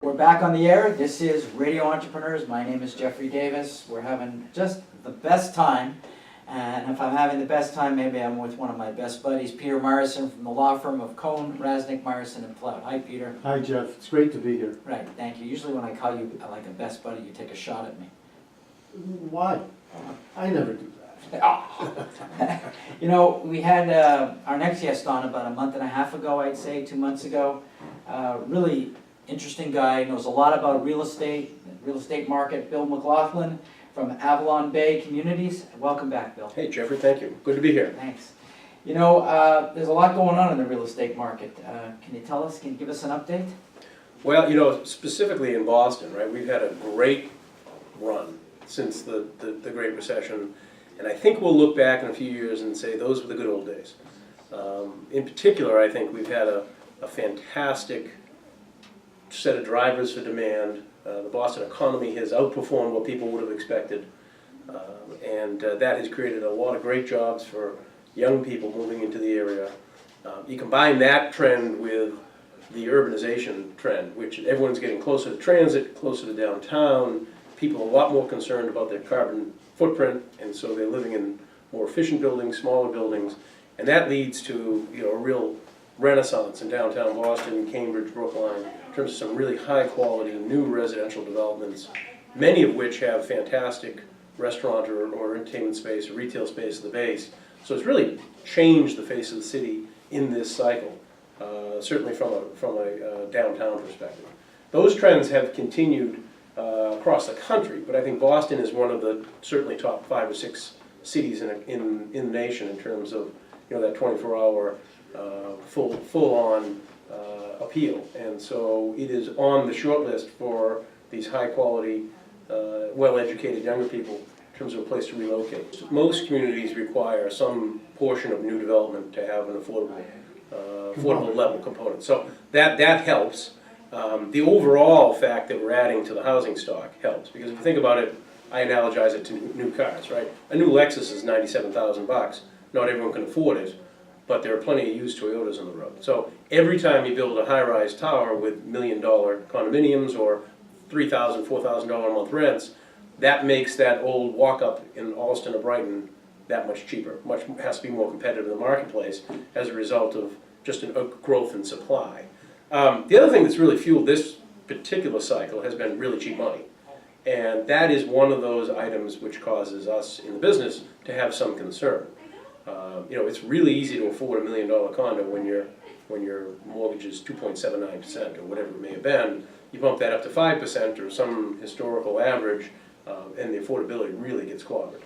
We're back on the air. This is Radio Entrepreneurs. My name is Jeffrey Davis. We're having just the best time. And if I'm having the best time, maybe I'm with one of my best buddies, Peter Morrison from the law firm of Cohn, Rasnick, Morrison, and Plout. Hi, Peter. Hi, Jeff. It's great to be here. Right, thank you. Usually when I call you like a best buddy, you take a shot at me. Why? I never do that. You know, we had our next guest on about a month and a half ago, I'd say, 2 months ago. Really interesting guy, knows a lot about real estate market. Bill McLaughlin from AvalonBay Communities. Welcome back, Bill. Hey, Jeffrey, thank you. Good to be here. Thanks. You know, there's a lot going on in the real estate market. Can you give us an update? Well, you know, specifically in Boston, right, we've had a great run since the Great Recession. And I think we'll look back in a few years and say those were the good old days. In particular, I think we've had a fantastic set of drivers for demand. The Boston economy has outperformed what people would have expected. And that has created a lot of great jobs for young people moving into the area. You combine that trend with the urbanization trend, which everyone's getting closer to transit, closer to downtown. People are a lot more concerned about their carbon footprint, and so they're living in more efficient buildings, smaller buildings, and that leads to, you know, a real renaissance in downtown Boston, Cambridge, Brookline, in terms of some really high quality new residential developments, many of which have fantastic restaurant or entertainment space or retail space at the base. So it's really changed the face of the city in this cycle, certainly from a downtown perspective. Those trends have continued across the country, but I think Boston is one of the certainly top 5 or 6 cities in the nation in terms of, you know, that 24-hour full-on appeal, and so it is on the short list for these high-quality, well-educated younger people in terms of a place to relocate. Most communities require some portion of new development to have an affordable level component, so that helps. The overall fact that we're adding to the housing stock helps, because if you think about it, I analogize it to new cars, right? A new Lexus is $97,000. Not everyone can afford it, but there are plenty of used Toyotas on the road. So every time you build a high-rise tower with $1 million condominiums or $3,000, $4,000 a month rents, that makes that old walk-up in Alston or Brighton that much cheaper. Has to be more competitive in the marketplace as a result of just a growth in supply. The other thing that's really fueled this particular cycle has been really cheap money. And that is one of those items which causes us in the business to have some concern. You know, it's really easy to afford $1 million condo when your mortgage is 2.79% or whatever it may have been. You bump that up to 5% or some historical average, and the affordability really gets clobbered.